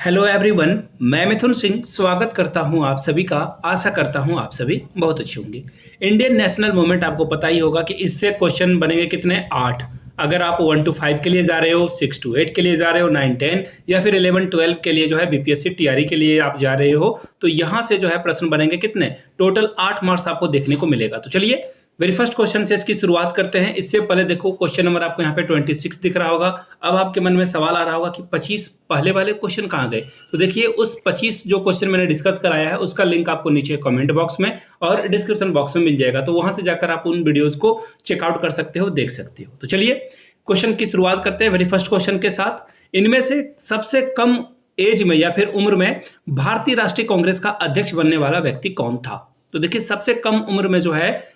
Hello everyone, मैं मिथुन सिंह स्वागत करता हूं आप सभी का। आशा करता हूं आप सभी बहुत अच्छे होंगे। इंडियन नेशनल मूवमेंट आपको पता ही होगा कि इससे क्वेश्चन बनेंगे कितने 8। अगर आप 1 to 5 के लिए जा रहे हो, 6 to 8 के लिए जा रहे हो, 9 10 या फिर 11 12 के लिए जो है बीपीएससी टीआरई के लिए आप जा रहे हो, तो यहां से जो है प्रश्न बनेंगे कितने, टोटल 8 मार्क्स आपको देखने को मिलेगा। तो चलिए वेरी फर्स्ट क्वेश्चन से इसकी शुरुआत करते हैं। इससे पहले देखो क्वेश्चन नंबर आपको यहाँ पे 26 दिख रहा होगा। अब आपके मन में सवाल आ रहा होगा कि 25 पहले वाले क्वेश्चन कहाँ गए। तो देखिए उस 25 जो क्वेश्चन मैंने डिस्कस कराया है उसका लिंक आपको नीचे कमेंट बॉक्स में और डिस्क्रिप्शन बॉक्स में मिल जाएगा, तो वहां से जाकर आप उन वीडियोज को चेकआउट कर सकते हो, देख सकते हो। तो चलिए क्वेश्चन की शुरुआत करते हैं वेरी फर्स्ट क्वेश्चन के साथ। इनमें से सबसे कम एज में या फिर उम्र में भारतीय राष्ट्रीय कांग्रेस का अध्यक्ष बनने वाला व्यक्ति कौन था। तो देखिए सबसे कम उम्र में जो है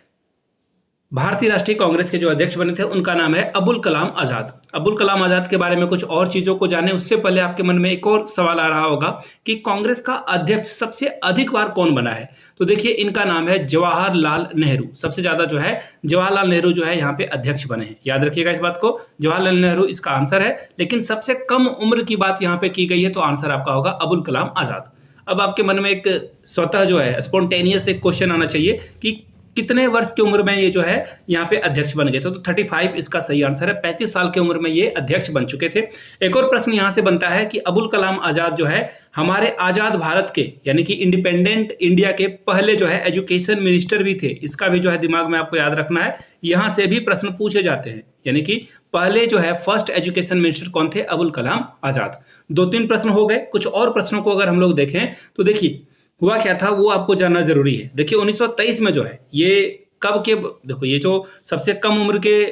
भारतीय राष्ट्रीय कांग्रेस के जो अध्यक्ष बने थे उनका नाम है अबुल कलाम आजाद। अबुल कलाम आजाद के बारे में कुछ और चीजों को जाने उससे पहले आपके मन में एक और सवाल आ रहा होगा कि कांग्रेस का अध्यक्ष सबसे अधिक बार कौन बना है। तो देखिए इनका नाम है जवाहरलाल नेहरू। सबसे ज्यादा जो है जवाहरलाल नेहरू जो है यहाँ पे अध्यक्ष बने हैं। याद रखिएगा इस बात को, जवाहरलाल नेहरू इसका आंसर है। लेकिन सबसे कम उम्र की बात यहाँ पे की गई है तो आंसर आपका होगा अबुल कलाम आजाद। अब आपके मन में एक स्वतः जो है स्पॉन्टेनियस एक क्वेश्चन आना चाहिए कि कितने वर्ष की उम्र में ये जो है यहाँ पे अध्यक्ष बन गए थे। तो 35 इसका सही आंसर है। 35 साल की उम्र में ये अध्यक्ष बन चुके थे। एक और प्रश्न यहाँ से बनता है कि अबुल कलाम आजाद जो है हमारे आजाद भारत के यानी कि इंडिपेंडेंट इंडिया के पहले जो है एजुकेशन मिनिस्टर भी थे। इसका भी जो है दिमाग में आपको याद रखना है, यहाँ से भी प्रश्न पूछे जाते हैं। यानी कि पहले जो है फर्स्ट एजुकेशन मिनिस्टर कौन थे, अबुल कलाम आजाद। 2-3 प्रश्न हो गए। कुछ और प्रश्नों को अगर हम लोग देखें तो देखिए हुआ क्या था वो आपको जानना जरूरी है। देखिए 1923 में जो है ये कब के, देखो ये जो सबसे कम उम्र के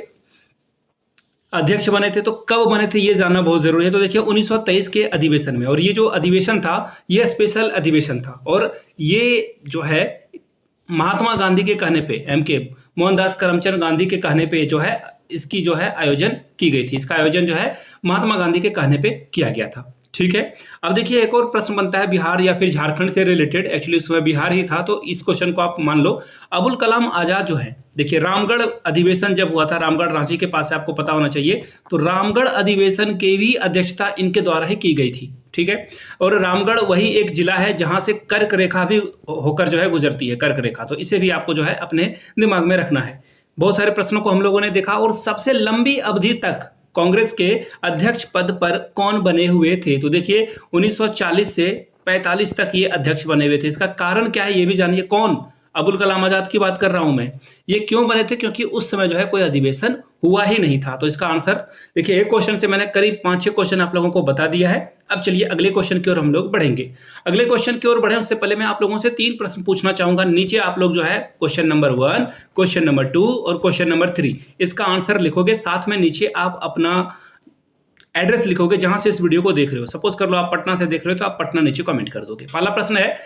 अध्यक्ष बने थे तो कब बने थे ये जानना बहुत जरूरी है। तो देखिए 1923 के अधिवेशन में, और ये जो अधिवेशन था ये स्पेशल अधिवेशन था और ये जो है महात्मा गांधी के कहने पे, MK मोहनदास करमचंद गांधी के कहने पे जो है इसकी जो है आयोजन की गई थी। इसका आयोजन जो है महात्मा गांधी के कहने पे किया गया था। ठीक है, अब देखिए एक और प्रश्न बनता है बिहार या फिर झारखंड से रिलेटेड। एक्चुअली उसमें बिहार ही था तो इस क्वेश्चन को आप मान लो। अबुल कलाम आजाद जो है, देखिए रामगढ़ अधिवेशन जब हुआ था, रामगढ़ रांची के पास है, आपको पता होना चाहिए। तो रामगढ़ अधिवेशन की भी अध्यक्षता इनके द्वारा ही की गई थी। ठीक है, और रामगढ़ वही एक जिला है जहां से कर्क रेखा भी होकर जो है गुजरती है, कर्क रेखा। तो इसे भी आपको जो है अपने दिमाग में रखना है। बहुत सारे प्रश्नों को हम लोगों ने देखा। और सबसे लंबी अवधि तक कांग्रेस के अध्यक्ष पद पर कौन बने हुए थे। तो देखिए 1940 से 45 तक ये अध्यक्ष बने हुए थे। इसका कारण क्या है ये भी जानिए। कौन, अबुल कलाम आजाद की बात कर रहा हूं मैं। ये क्यों बने थे, क्योंकि उस समय जो है कोई अधिवेशन हुआ ही नहीं था। तो इसका आंसर देखिए एक क्वेश्चन से मैंने करीब 5-6 क्वेश्चन आप लोगों को बता दिया है। अब चलिए अगले क्वेश्चन की ओर हम लोग बढ़ेंगे। अगले क्वेश्चन की ओर बढ़े उससे पहले मैं आप लोगों से 3 प्रश्न पूछना चाहूंगा। नीचे आप लोग जो है क्वेश्चन नंबर 1, क्वेश्चन नंबर 2 और क्वेश्चन नंबर 3 इसका आंसर लिखोगे। साथ में नीचे आप अपना एड्रेस लिखोगे जहां से इस वीडियो को देख रहे हो। सपोज कर लो आप पटना से देख रहे हो तो आप पटना नीचे कमेंट कर दोगे। पहला प्रश्न है,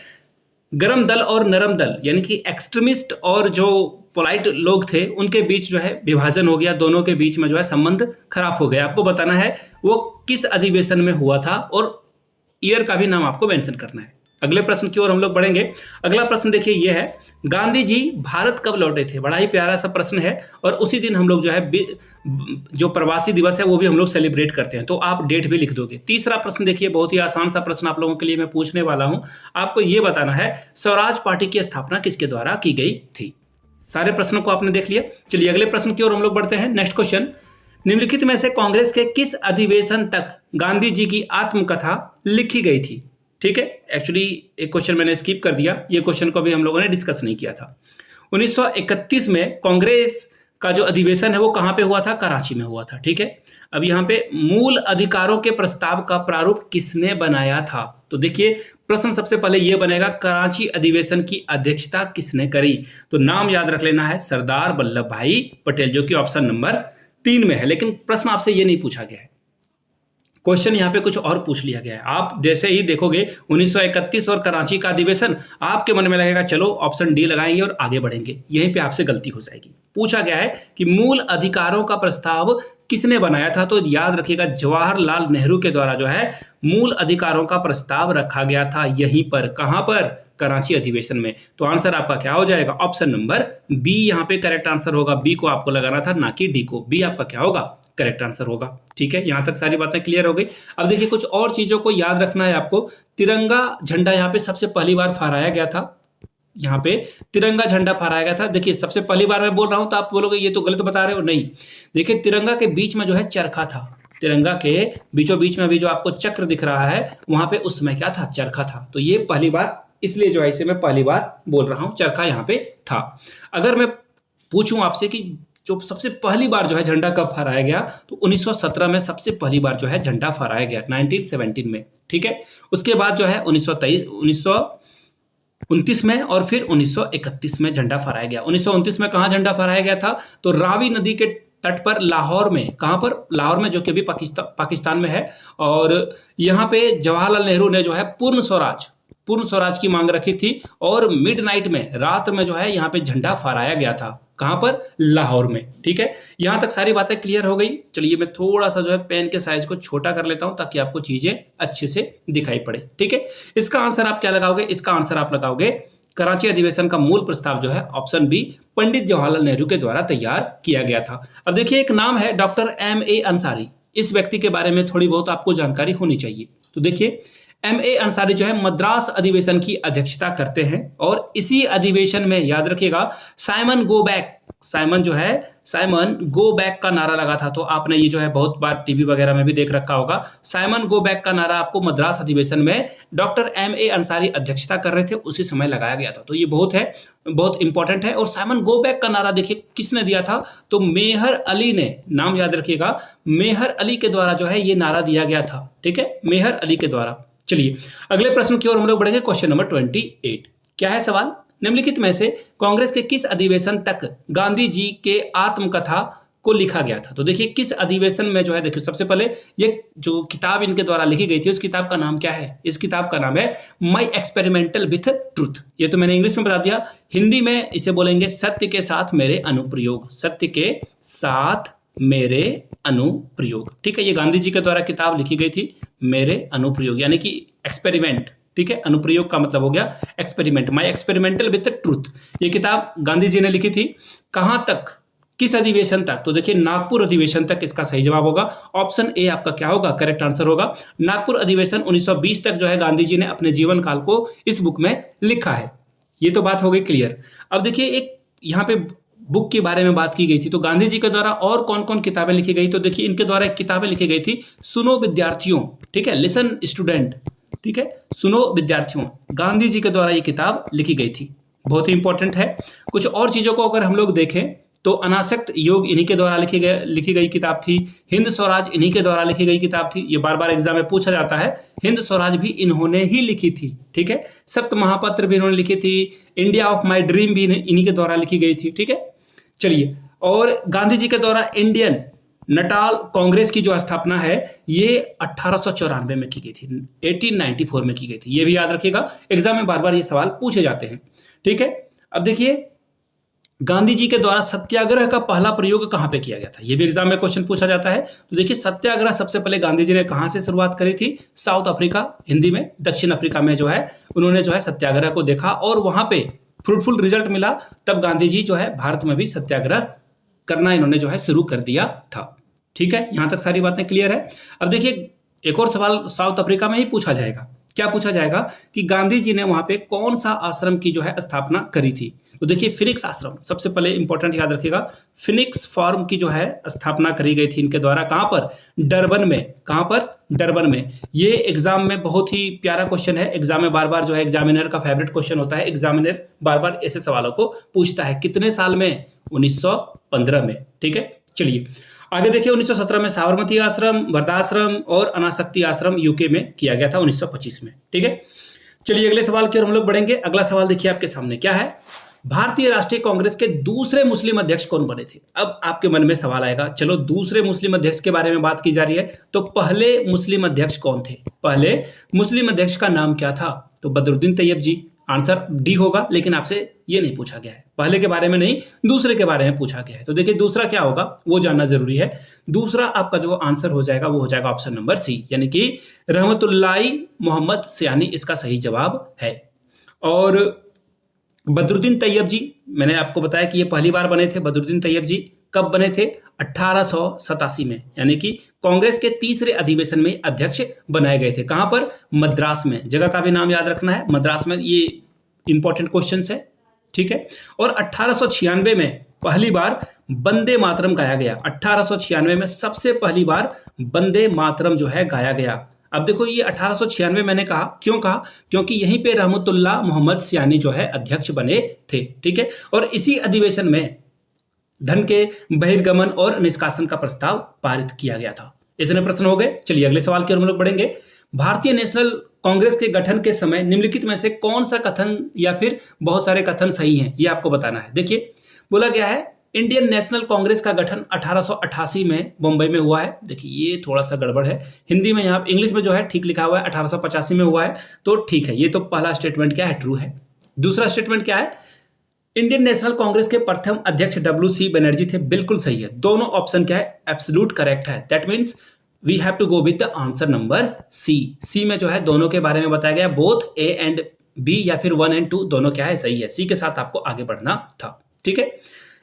गरम दल और नरम दल यानी कि एक्सट्रीमिस्ट और जो पोलाइट लोग थे उनके बीच जो है विभाजन हो गया। दोनों के बीच में जो है संबंध खराब हो गया। आपको बताना है वो किस अधिवेशन में हुआ था और ईयर का भी नाम आपको मेंशन करना है। अगले प्रश्न की ओर हम लोग बढ़ेंगे। अगला प्रश्न देखिए ये है, गांधी जी भारत कब लौटे थे। बड़ा ही प्यारा सा प्रश्न है और उसी दिन हम लोग जो है जो प्रवासी दिवस है वो भी हम लोग सेलिब्रेट करते हैं। तो आप डेट भी लिख दोगे। तीसरा प्रश्न देखिए बहुत ही आसान सा प्रश्न आप लोगों के लिए मैं पूछने वाला हूं। आपको ये बताना है स्वराज पार्टी की स्थापना किसके द्वारा की गई थी। सारे प्रश्नों को आपने देख लिया। चलिए अगले प्रश्न की ओर हम लोग बढ़ते हैं। नेक्स्ट क्वेश्चन, निम्नलिखित में से कांग्रेस के किस अधिवेशन तक गांधी जी की आत्मकथा लिखी गई थी। ठीक है, एक्चुअली एक क्वेश्चन मैंने स्किप कर दिया। ये क्वेश्चन को भी हम लोगों ने डिस्कस नहीं किया था। 1931 में कांग्रेस का जो अधिवेशन है वो कहां पे हुआ था, कराची में हुआ था। ठीक है, अब यहाँ पे मूल अधिकारों के प्रस्ताव का प्रारूप किसने बनाया था। तो देखिए प्रश्न सबसे पहले ये बनेगा, कराची अधिवेशन की अध्यक्षता किसने करी। तो नाम याद रख लेना है, सरदार वल्लभ भाई पटेल, जो कि ऑप्शन नंबर 3 में है। लेकिन प्रश्न आपसे ये नहीं पूछा गया है, क्वेश्चन यहाँ पे कुछ और पूछ लिया गया है। आप जैसे ही देखोगे 1931 और कराची का अधिवेशन, आपके मन में लगेगा चलो ऑप्शन डी लगाएंगे और आगे बढ़ेंगे। यहीं पे आपसे गलती हो जाएगी। पूछा गया है कि मूल अधिकारों का प्रस्ताव किसने बनाया था। तो याद रखिएगा जवाहरलाल नेहरू के द्वारा जो है मूल अधिकारों का प्रस्ताव रखा गया था। यहीं पर, कहां पर, कराची अधिवेशन में। तो आंसर आपका क्या हो जाएगा, ऑप्शन नंबर बी यहाँ पे करेक्ट आंसर होगा। बी को आपको लगाना था, ना कि डी को। बी आपका क्या होगा, करेक्ट आंसर होगा। ठीक है, यहां तक सारी बातें क्लियर हो गई। अब देखिए कुछ और चीजों को याद रखना है आपको। तिरंगा झंडा यहाँ पे सबसे पहली बार फहराया गया था। यहाँ पे तिरंगा झंडा फहराया गया था। देखिए सबसे पहली बार मैं बोल रहा हूं तो आप बोलोगे ये तो गलत बता रहे हो, नहीं। देखिए तिरंगा के बीच में जो है चरखा था। तिरंगा के बीचों बीच में भी जो आपको चक्र दिख रहा है वहां पे उस समय क्या था, चरखा था। तो ये पहली बार, इसलिए जो है इसे मैं पहली बार बोल रहा हूं, चरखा यहाँ पे था। अगर मैं पूछूं आपसे कि जो सबसे पहली बार जो है झंडा कब फहराया गया, तो 1917 में सबसे पहली बार जो है झंडा फहराया गया, 1917 में। ठीक है, उसके बाद जो है 1929 में और फिर 1931 में झंडा फहराया गया। 1929 में कहाँ झंडा फहराया गया था, तो रावी नदी के तट पर लाहौर में। कहाँ पर, लाहौर में, जो कि अभी पाकिस्तान में है। और यहाँ पे जवाहरलाल नेहरू ने जो है पूर्ण स्वराज की मांग रखी थी और मिडनाइट में, रात में जो है यहाँ पे झंडा फहराया गया था। कहां पर, लाहौर में। ठीक है, यहां तक सारी बातें क्लियर हो गई। चलिए मैं थोड़ा सा जो है पेन के साइज को छोटा कर लेता हूं ताकि आपको चीजें अच्छे से दिखाई पड़े। ठीक है, इसका आंसर आप क्या लगाओगे, इसका आंसर आप लगाओगे कराची अधिवेशन का मूल प्रस्ताव जो है ऑप्शन बी, पंडित जवाहरलाल नेहरू के द्वारा तैयार किया गया था। अब देखिए एक नाम है डॉक्टर M.A. अंसारी। इस व्यक्ति के बारे में थोड़ी बहुत आपको जानकारी होनी चाहिए। तो देखिए M.A. अंसारी जो है मद्रास अधिवेशन की अध्यक्षता करते हैं और इसी अधिवेशन में याद रखिएगा साइमन गो बैक का नारा लगा था। तो आपने ये जो है बहुत बार टीवी वगैरह में भी देख रखा होगा। साइमन गो बैक का नारा आपको मद्रास अधिवेशन में डॉक्टर M.A. अंसारी अध्यक्षता कर रहे थे, उसी समय लगाया गया था। तो ये बहुत इंपॉर्टेंट है। और साइमन गो बैक का नारा देखिए किसने दिया था, तो मेहर अली ने, नाम याद रखिएगा, मेहर अली के द्वारा जो है ये नारा दिया गया था। ठीक है, मेहर अली के द्वारा। चलिए अगले प्रश्न की ओर हम लोग बढ़ेंगे। क्वेश्चन नंबर 28 क्या है सवाल, निम्नलिखित में से कांग्रेस के किस अधिवेशन तक गांधी जी के आत्मकथा को लिखा गया था। तो देखिए किस अधिवेशन में जो है, देखिए सबसे पहले ये जो किताब इनके द्वारा लिखी गई थी उस किताब का नाम क्या है, इस किताब का नाम है माई एक्सपेरिमेंटल विथ ट्रूथ। ये तो मैंने इंग्लिश में बता दिया, हिंदी में इसे बोलेंगे सत्य के साथ मेरे अनुप्रयोग, सत्य के साथ मेरे अनुप्रयोग। ठीक है, ये गांधी जी के द्वारा किताब लिखी गई थी, मेरे अनुप्रयोग यानी कि एक्सपेरिमेंट। ठीक है, अनुप्रयोग का मतलब हो गया experiment, my experimental with truth. ये किताब गांधी जी ने लिखी थी। कहां तक, किस अधिवेशन तक, तो देखिए नागपुर अधिवेशन तक इसका सही जवाब होगा। ऑप्शन ए आपका क्या होगा, करेक्ट आंसर होगा। नागपुर अधिवेशन 1920 तक जो है गांधी जी ने अपने जीवन काल को इस बुक में लिखा है। ये तो बात हो गई क्लियर। अब देखिए एक यहाँ पे बुक के बारे में बात की गई थी, तो गांधी जी के द्वारा और कौन कौन किताबें लिखी गई, तो देखिए इनके द्वारा एक किताबें लिखी गई थी, सुनो विद्यार्थियों। ठीक है, लिसन स्टूडेंट। ठीक है, सुनो विद्यार्थियों, गांधी जी के द्वारा ये किताब लिखी गई थी, बहुत ही इंपॉर्टेंट है। कुछ और चीजों को अगर हम लोग देखें तो अनासक्त योग इन्हीं के द्वारा लिखी गई किताब थी। हिंद स्वराज इन्हीं के द्वारा लिखी गई किताब थी, ये बार बार एग्जाम में पूछा जाता है। हिंद स्वराज भी इन्होंने ही लिखी थी। ठीक है, सप्त महापत्र भी इन्होंने लिखी थी। इंडिया ऑफ माई ड्रीम भी इन्हीं के द्वारा लिखी गई थी। ठीक है, चलिए, और गांधी जी के द्वारा इंडियन नटाल कांग्रेस की जो स्थापना है ये 1894 में की गई थी, 1894 में की गई थी। ये भी याद रखिएगा, एग्जाम में बार बार ये सवाल पूछे जाते हैं। ठीक है, अब देखिए गांधी जी के द्वारा सत्याग्रह का पहला प्रयोग कहां पे किया गया था, ये भी एग्जाम में क्वेश्चन पूछा जाता है। तो देखिए सत्याग्रह सबसे पहले गांधी जी ने कहां से शुरुआत करी थी, साउथ अफ्रीका, हिंदी में दक्षिण अफ्रीका में जो है उन्होंने जो है सत्याग्रह को देखा और वहां पे फ्रूटफुल रिजल्ट मिला। तब गांधी जी जो है भारत में भी सत्याग्रह करना इन्होंने जो है शुरू कर दिया था। ठीक है, यहां तक सारी बातें क्लियर है। अब देखिए एक और सवाल साउथ अफ्रीका में ही पूछा जाएगा। क्या पूछा जाएगा कि गांधी जी ने वहां पे कौन सा आश्रम की जो है स्थापना करी थी। तो देखिए फिनिक्स आश्रम सबसे पहले इंपॉर्टेंट याद रखिएगा, फिनिक्स फार्म की जो है स्थापना करी गई थी इनके द्वारा। कहां पर, डरबन में। कहां पर, डरबन में। ये एग्जाम में बहुत ही प्यारा क्वेश्चन है, एग्जाम में बार बार जो है एग्जामिनर का फेवरेट क्वेश्चन होता है। एग्जामिनर बार बार ऐसे सवालों को पूछता है। कितने साल में, 1915 में। ठीक है, चलिए आगे देखिए 1917 में साबरमती आश्रम, वर्धाश्रम और अनासक्ति आश्रम यूके में किया गया था 1925 में। ठीक है, चलिए अगले सवाल की ओर हम लोग बढ़ेंगे। अगला सवाल देखिए आपके सामने क्या है, भारतीय राष्ट्रीय कांग्रेस के दूसरे मुस्लिम अध्यक्ष कौन बने थे। अब आपके मन में सवाल आएगा, चलो दूसरे मुस्लिम अध्यक्ष के बारे में बात की जा रही है, तो पहले मुस्लिम अध्यक्ष कौन थे, पहले मुस्लिम अध्यक्ष का नाम क्या था। तो बदरुद्दीन तैयब जी, आंसर डी होगा, लेकिन आपसे ये नहीं पूछा गया है, पहले के बारे में नहीं दूसरे के बारे में पूछा गया है। तो देखिए दूसरा क्या होगा वो जानना जरूरी है। दूसरा आपका जो आंसर हो जाएगा वो हो जाएगा ऑप्शन नंबर सी, यानी कि रहमतुल्लाही मोहम्मद सयानी इसका सही जवाब है। और बदरुद्दीन तैयब जी, मैंने आपको बताया कि ये पहली बार बने थे बदरुद्दीन तैयब जी कब बने थे? 1887 में, यानी कि कांग्रेस के तीसरे अधिवेशन में अध्यक्ष बनाए गए थे। कहां पर? मद्रास में। जगह का भी नाम याद रखना है, मद्रास में। ये इंपॉर्टेंट क्वेश्चन है, ठीक है। और 1896 में पहली बार वंदे मातरम गाया गया। 1896 में सबसे पहली बार वंदे मातरम जो है गाया गया। अब देखो ये 1896 मैंने कहा, क्यों कहा? क्योंकि यहीं पे रहमतुल्लाह मोहम्मद सियानी जो है अध्यक्ष बने थे, ठीक है। और इसी अधिवेशन में धन के बहिर्गमन और निष्कासन का प्रस्ताव पारित किया गया था। इतने प्रश्न हो गए। चलिए अगले सवाल की ओर हम लोग बढ़ेंगे। भारतीय नेशनल कांग्रेस के गठन के समय निम्नलिखित में से कौन सा कथन या फिर बहुत सारे कथन सही हैं, ये आपको बताना है। देखिए बोला गया है इंडियन नेशनल कांग्रेस का गठन 1888 में मुंबई में हुआ है। देखिए ये थोड़ा सा गड़बड़ है, हिंदी में यहाँ इंग्लिश में जो है ठीक लिखा हुआ है 1885 में हुआ है, तो ठीक है। ये तो पहला स्टेटमेंट क्या है? ट्रू है। दूसरा स्टेटमेंट क्या है? इंडियन नेशनल कांग्रेस के प्रथम अध्यक्ष WC बनर्जी थे। बिल्कुल सही है। दोनों ऑप्शन क्या है? एब्सोल्यूट करेक्ट है। That means we have to go with the answer number C में जो है दोनों के बारे में बताया गया, बोथ A एंड B या फिर 1 एंड 2 दोनों क्या है? सही है। सी के साथ आपको आगे बढ़ना था, ठीक है।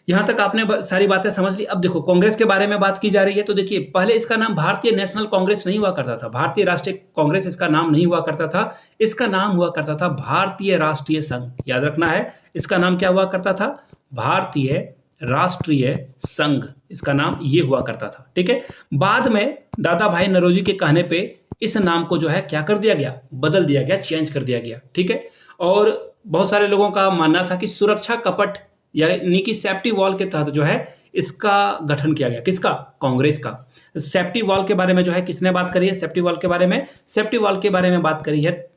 यहां तक आपने सारी बातें समझ ली। अब देखो कांग्रेस के बारे में बात की जा रही है, तो देखिए पहले इसका नाम भारतीय नेशनल कांग्रेस नहीं हुआ करता था, भारतीय राष्ट्रीय कांग्रेस इसका नाम नहीं हुआ करता था। इसका नाम हुआ करता था भारतीय राष्ट्रीय संघ। याद रखना है, इसका नाम क्या हुआ करता था? भारतीय राष्ट्रीय संघ, इसका नाम ये हुआ करता था, ठीक है। बाद में दादा भाई नौरोजी के कहने पे इस नाम को जो है क्या कर दिया गया? बदल दिया गया, चेंज कर दिया गया, ठीक है। और बहुत सारे लोगों का मानना था कि सुरक्षा कपट यानी कि सेफ्टी वॉल के तहत जो है इसका गठन किया गया। किसका? कांग्रेस का। सेफ्टी वॉल के बारे में जो है किसने बात करी है? सेफ्टी वॉल के बारे में, सेफ्टी वॉल के बारे में बात करी है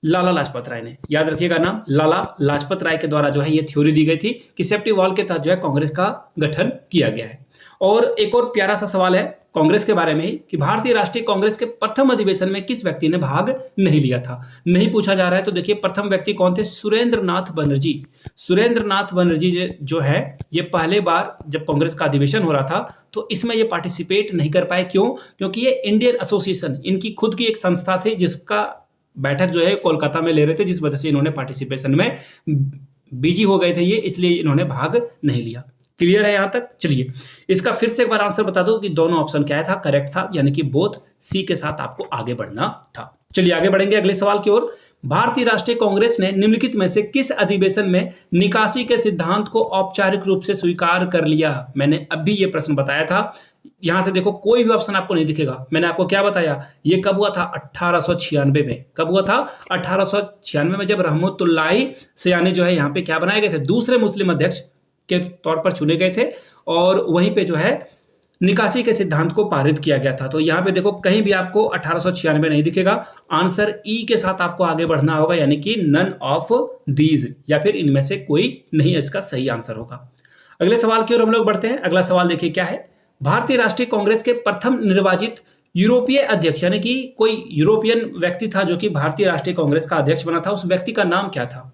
लाला लाजपत राय ने। याद रखिएगा नाम, लाला लाजपत राय के द्वारा जो है ये थ्योरी दी गई थी कि सेफ्टी वॉल के तहत जो है कांग्रेस का गठन किया गया है। और एक और प्यारा सा सवाल है कांग्रेस के बारे में ही कि भारतीय राष्ट्रीय कांग्रेस के प्रथम अधिवेशन में किस व्यक्ति ने भाग नहीं लिया था? नहीं पूछा जा रहा है, तो देखिए प्रथम व्यक्ति कौन थे? सुरेंद्र नाथ बनर्जी। सुरेंद्र नाथ बनर्जी जो है ये पहले बार जब कांग्रेस का अधिवेशन हो रहा था तो इसमें ये पार्टिसिपेट नहीं कर पाए। क्यों? क्योंकि ये इंडियन एसोसिएशन, इनकी खुद की एक संस्था थी जिसका बैठक जो है कोलकाता में ले रहे थे, जिस वजह से इन्होंने पार्टिसिपेशन में बिजी हो गए थे ये, इसलिए इन्होंने भाग नहीं लिया। क्लियर है यहां तक? चलिए इसका फिर से एक बार आंसर बता दो कि दोनों ऑप्शन क्या था? करेक्ट था, यानी कि बोथ सी के साथ आपको आगे बढ़ना था। चलिए आगे बढ़ेंगे अगले सवाल की ओर। भारतीय राष्ट्रीय कांग्रेस ने निम्नलिखित में से किस अधिवेशन में निकासी के सिद्धांत को औपचारिक रूप से स्वीकार कर लिया? मैंने अभी ये प्रश्न बताया था। यहां से देखो कोई भी ऑप्शन आपको नहीं दिखेगा। मैंने आपको क्या बताया? ये कब हुआ था? 1896 में। कब हुआ था? 1896 में, जब रहमतुल्लाह सियानी जो है यहाँ पे क्या बनाए गए थे? दूसरे मुस्लिम अध्यक्ष के तौर पर चुने गए थे, और वहीं पे जो है निकासी के सिद्धांत को पारित किया गया था। तो यहां पे देखो कहीं भी आपको 1896 नहीं दिखेगा। आंसर ई के साथ आपको आगे बढ़ना होगा, यानी कि नन ऑफ दीज, या फिर इनमें से कोई नहीं इसका सही आंसर होगा। अगले सवाल की ओर हम लोग बढ़ते हैं। अगला सवाल देखिए क्या है। भारतीय राष्ट्रीय कांग्रेस के प्रथम निर्वाचित यूरोपीय अध्यक्ष, यानी कि कोई यूरोपियन व्यक्ति था जो कि भारतीय राष्ट्रीय कांग्रेस का अध्यक्ष बना था, उस व्यक्ति का नाम क्या था?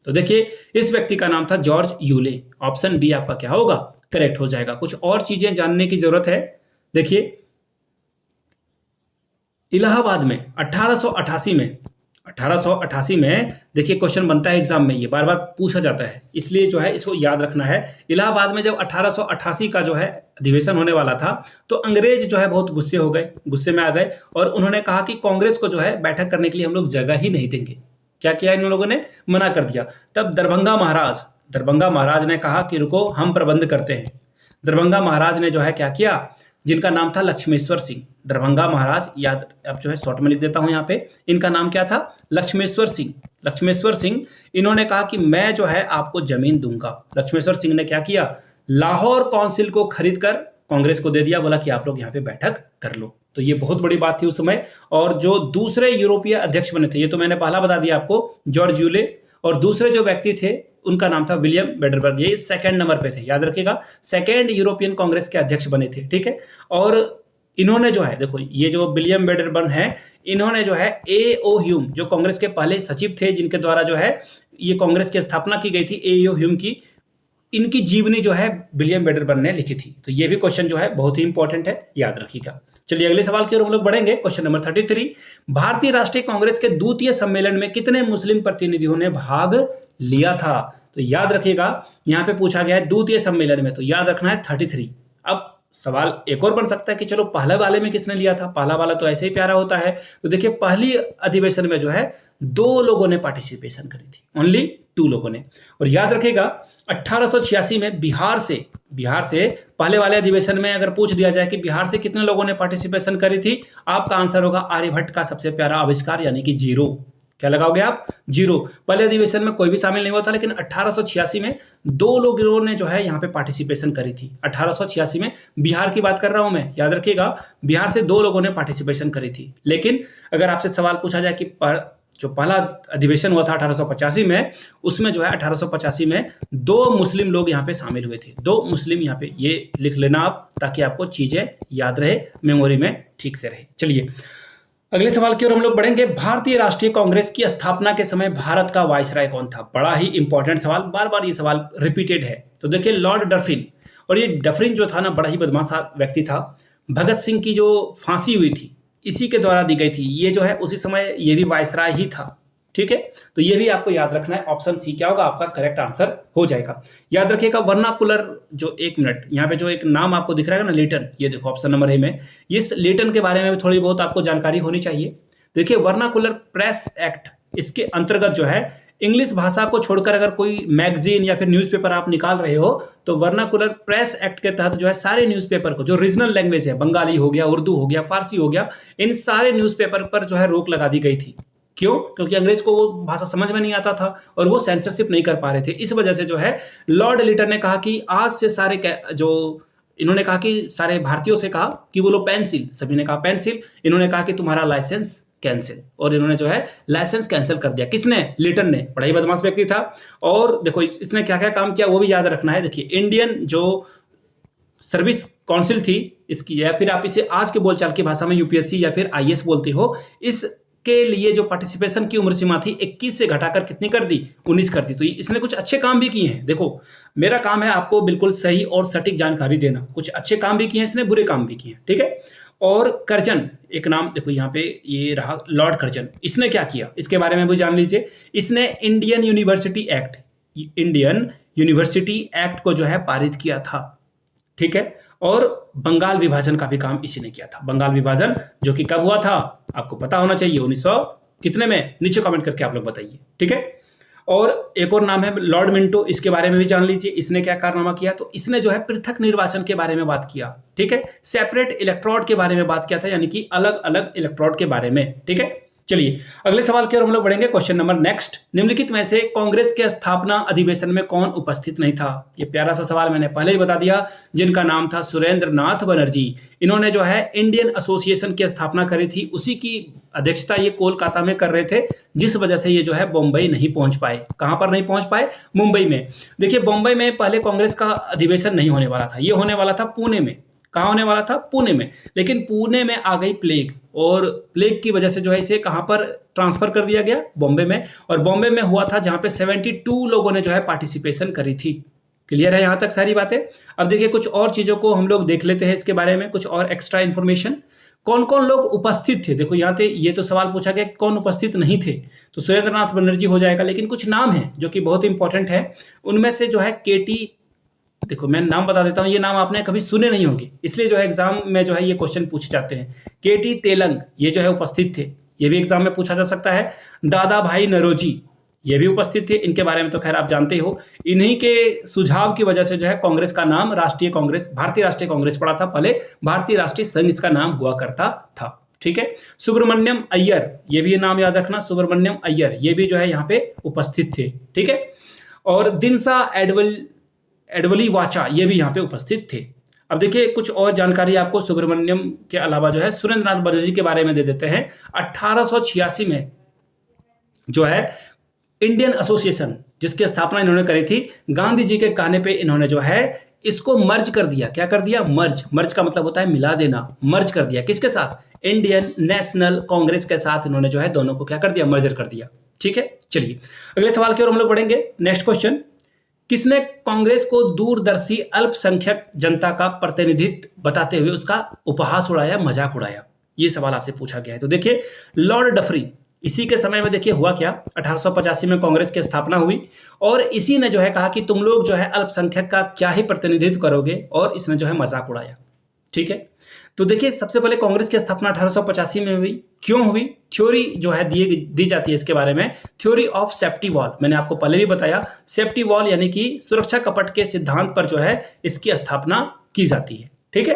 तो देखिए इस व्यक्ति का नाम था जॉर्ज यूले। ऑप्शन बी आपका क्या होगा? करेक्ट हो जाएगा। कुछ और चीजें जानने की जरूरत है। देखिए इलाहाबाद में 1888 में देखिए क्वेश्चन बनता है एग्जाम में, ये बार बार पूछा जाता है, इसलिए जो है इसको याद रखना है। इलाहाबाद में जब 1888 का जो है अधिवेशन होने वाला था, तो अंग्रेज जो है बहुत गुस्से में आ गए, और उन्होंने कहा कि कांग्रेस को जो है बैठक करने के लिए हम लोग जगह ही नहीं देंगे। क्या किया इन लोगों ने? मना कर दिया। तब दरभंगा महाराज ने कहा कि रुको हम प्रबंध करते हैं। दरभंगा महाराज ने जो है क्या किया? जिनका नाम था लक्ष्मेश्वर सिंह। दरभंगा महाराज, याद अब जो है शॉर्ट में लिख देता हूं यहाँ पे, इनका नाम क्या था? लक्ष्मेश्वर सिंह। इन्होंने कहा कि मैं जो है आपको जमीन दूंगा। लक्ष्मेश्वर सिंह ने क्या किया? लाहौर काउंसिल को खरीद कर कांग्रेस को दे दिया, बोला कि आप लोग यहाँ पे बैठक कर लो। तो ये बहुत बड़ी बात थी उस समय। और जो दूसरे यूरोपीय अध्यक्ष बने थे, ये तो मैंने पहला बता दिया आपको, जॉर्ज यूले, और दूसरे जो व्यक्ति थे उनका नाम था विलियम बेडरबर्ग। ये सेकंड नंबर पे थे, याद रखिएगा, सेकंड यूरोपियन कांग्रेस के अध्यक्ष बने थे, ठीक है। और इन्होंने जो है देखो, ये जो विलियम बेडरबर्ग है, इन्होंने जो है A.O. ह्यूम, जो कांग्रेस के पहले सचिव थे, जिनके द्वारा जो है ये कांग्रेस की स्थापना की गई थी, A.O. ह्यूम की, इनकी जीवनी जो है विलियम बेडरबर्ग ने लिखी थी। तो ये भी क्वेश्चन जो है बहुत ही इंपॉर्टेंट है, याद रखिएगा। चलिए अगले सवाल की ओर हम लोग बढ़ेंगे। Question number 33। भारतीय राष्ट्रीय कांग्रेस के द्वितीय सम्मेलन में कितने मुस्लिम प्रतिनिधियों ने भाग लिया था? तो याद रखिएगा, यहाँ पे पूछा गया है द्वितीय सम्मेलन में, तो याद रखना है 33। अब सवाल एक और बन सकता है कि चलो पहले वाले में किसने लिया था? पहला वाला तो ऐसे ही प्यारा होता है। तो देखिए पहली अधिवेशन में जो है 2 लोगों ने पार्टिसिपेशन करी थी, ओनली 2 लोगों ने। और याद रखिएगा 1886 में बिहार से पहले वाले अधिवेशन में अगर पूछ दिया जाए कि बिहार से कितने लोगों ने पार्टिसिपेशन करी थी, आपका आंसर होगा आर्यभट्ट का सबसे प्यारा आविष्कार यानी कि 0। क्या लगाओगे आप? 0। पहले अधिवेशन में कोई भी शामिल नहीं हुआ था, लेकिन 1886 में 2 लोगों ने जो है यहाँ पे पार्टिसिपेशन करी थी। 1886 में बिहार की बात कर रहा हूं मैं, याद रखिएगा बिहार से 2 लोगों ने पार्टिसिपेशन करी थी। लेकिन अगर आपसे सवाल पूछा जाए कि जो पहला अधिवेशन हुआ था 1885 में, उसमें जो है 1885 में 2 मुस्लिम लोग यहाँ पे शामिल हुए थे। 2 मुस्लिम, यहाँ पे ये लिख लेना आप, ताकि आपको चीजें याद रहे, मेमोरी में ठीक से रहे। चलिए अगले सवाल की ओर हम लोग बढ़ेंगे। भारतीय राष्ट्रीय कांग्रेस की स्थापना के समय भारत का वायसराय कौन था? बड़ा ही इंपॉर्टेंट सवाल, बार बार ये सवाल रिपीटेड है। तो देखिए लॉर्ड डफरिन, और ये डफरिन जो था ना बड़ा ही बदमाश व्यक्ति था। भगत सिंह की जो फांसी हुई थी इसी के द्वारा दी गई थी। ये जो है उसी समय ये भी वायसराय ही था, ठीक है। तो ये भी आपको याद रखना है। ऑप्शन सी क्या होगा? आपका करेक्ट आंसर हो जाएगा। याद रखिएगा वर्नाकुलर, जो 1 मिनट यहाँ पे जो एक नाम आपको दिख रहा है ना, लेटन, ये देखो ऑप्शन नंबर ए में, इस लेटन के बारे में भी थोड़ी बहुत आपको जानकारी होनी चाहिए। देखिए वर्नाकुलर प्रेस एक्ट, इसके अंतर्गत जो है इंग्लिश भाषा को छोड़कर अगर कोई मैगजीन या फिर न्यूज़पेपर आप निकाल रहे हो, तो वर्नाकुलर प्रेस एक्ट के तहत जो है सारे न्यूज़पेपर को, जो रीजनल लैंग्वेज है, बंगाली हो गया, उर्दू हो गया, फारसी हो गया, इन सारे न्यूज़पेपर पर जो है रोक लगा दी गई थी। क्यों? क्योंकि अंग्रेज को वो भाषा समझ में नहीं आता था और वो सेंसरशिप नहीं कर पा रहे थे। इस वजह से जो है लॉर्ड लिटन ने कहा कि आज से इन्होंने कहा कि सारे भारतीयों से कहा कि बोलो पेंसिल, सभी ने कहा पेंसिल। इन्होंने कहा कि तुम्हारा लाइसेंस कैंसिल, और इन्होंने जो है लाइसेंस कैंसिल कर दिया। किसने? लिटन ने। बड़ा ही बदमाश व्यक्ति था। और देखो इसने क्या क्या काम किया वो भी याद रखना है। देखिए इंडियन जो सर्विस काउंसिल थी इसकी, या फिर आप इसे आज के बोलचाल की भाषा में यूपीएससी या फिर आईएएस बोलते हो, इसके लिए जो पार्टिसिपेशन की उम्र सीमा थी 21 से घटाकर कितनी कर दी? 19 कर दी। तो इसने कुछ अच्छे काम भी किए हैं। देखो मेरा काम है आपको बिल्कुल सही और सटीक जानकारी देना। कुछ अच्छे काम भी किए हैं इसने, बुरे काम भी किए हैं, ठीक है। और कर्जन, एक नाम देखो यहाँ पे ये रहा, लॉर्ड कर्जन। इसने क्या किया इसके बारे में भी जान लीजिए। इसने इंडियन यूनिवर्सिटी एक्ट को जो है पारित किया था, ठीक है। और बंगाल विभाजन का भी काम इसी ने किया था। बंगाल विभाजन जो कि कब हुआ था आपको पता होना चाहिए, 1900 कितने में? नीचे कमेंट करके आप लोग बताइए, ठीक है। और एक और नाम है लॉर्ड मिंटो, इसके बारे में भी जान लीजिए। इसने क्या कारनामा किया? तो इसने जो है पृथक निर्वाचन के बारे में बात किया, ठीक है। सेपरेट इलेक्ट्रोड के बारे में बात किया था, यानी कि अलग अलग इलेक्ट्रोड के बारे में, ठीक है। चलिए अगले सवाल की ओर हम लोग बढ़ेंगे। क्वेश्चन नंबर नेक्स्ट, निम्नलिखित में से कांग्रेस के स्थापना अधिवेशन में कौन उपस्थित नहीं था? ये प्यारा सा सवाल मैंने पहले ही बता दिया, जिनका नाम था सुरेंद्र नाथ बनर्जी। इन्होंने जो है इंडियन एसोसिएशन की स्थापना करी थी, उसी की अध्यक्षता ये कोलकाता में कर रहे थे, जिस वजह से ये जो है बम्बई नहीं पहुंच पाए। कहां पर नहीं पहुंच पाए? मुंबई में। देखिए बम्बई में पहले कांग्रेस का अधिवेशन नहीं होने वाला था, ये होने वाला था पुणे में। कहाँ होने वाला था? पुणे में। लेकिन पुणे में आ गई प्लेग, और प्लेग की वजह से जो है इसे कहाँ पर ट्रांसफर कर दिया गया? बॉम्बे में। और बॉम्बे में हुआ था जहाँ पे 72 लोगों ने जो है पार्टिसिपेशन करी थी। क्लियर है यहाँ तक सारी बातें? अब देखिए कुछ और चीजों को हम लोग देख लेते हैं इसके बारे में, कुछ और एक्स्ट्रा इन्फॉर्मेशन। कौन कौन लोग उपस्थित थे? देखो यहाँ पे ये तो सवाल पूछा गया कौन उपस्थित नहीं थे, तो सुरेंद्र नाथ बनर्जी हो जाएगा। लेकिन कुछ नाम है जो कि बहुत इंपॉर्टेंट है, उनमें से जो है केटी, देखो मैं नाम बता देता हूं, ये नाम आपने कभी सुने नहीं होंगे, इसलिए जो है एग्जाम में जो है ये क्वेश्चन पूछे जाते हैं। केटी तेलंग ये जो है उपस्थित थे, ये भी एग्जाम में पूछा जा सकता है। दादा भाई नरोजी ये भी उपस्थित थे, इनके बारे में तो खैर आप जानते हो। इन्हीं के सुझाव की वजह से जो है कांग्रेस का नाम राष्ट्रीय कांग्रेस, भारतीय राष्ट्रीय कांग्रेस पड़ा था, पहले भारतीय राष्ट्रीय संघ इसका नाम हुआ करता था, ठीक है। सुब्रमण्यम अय्यर, ये भी नाम याद रखना, सुब्रमण्यम अय्यर ये भी जो है यहाँ पे उपस्थित थे, ठीक है। और दिनसा एडवली वाचा ये भी यहाँ पे उपस्थित थे। अब देखिए कुछ और जानकारी आपको सुब्रमण्यम के अलावा जो है सुरेंद्र नाथ बनर्जी के बारे में दे देते हैं। 1886 में जो है इंडियन एसोसिएशन जिसकी स्थापना इन्होंने करी थी, गांधी जी के कहने पे इन्होंने जो है इसको मर्ज कर दिया। क्या कर दिया? मर्ज का मतलब होता है मिला देना। मर्ज कर दिया किसके साथ? इंडियन नेशनल कांग्रेस के साथ इन्होंने जो है दोनों को क्या कर दिया? मर्जर कर दिया, ठीक है। चलिए अगले सवाल की ओर हम लोग बढ़ेंगे। नेक्स्ट क्वेश्चन, किसने कांग्रेस को दूरदर्शी अल्पसंख्यक जनता का प्रतिनिधित्व बताते हुए उसका उपहास उड़ाया, मजाक उड़ाया? ये सवाल आपसे पूछा गया है। तो देखिए लॉर्ड डफरी, इसी के समय में देखिए हुआ क्या, 1885 में कांग्रेस की स्थापना हुई और इसी ने जो है कहा कि तुम लोग जो है अल्पसंख्यक का क्या ही प्रतिनिधित्व करोगे, और इसने जो है मजाक उड़ाया। ठीक है, तो देखिए सबसे पहले कांग्रेस की स्थापना 1885 में हुई। क्यों हुई? थ्योरी जो है दी जाती है इसके बारे में, थ्योरी ऑफ सेफ्टी वॉल। मैंने आपको पहले भी बताया, सेफ्टी वॉल यानी कि सुरक्षा कपट के सिद्धांत पर जो है इसकी स्थापना की जाती है। ठीक है,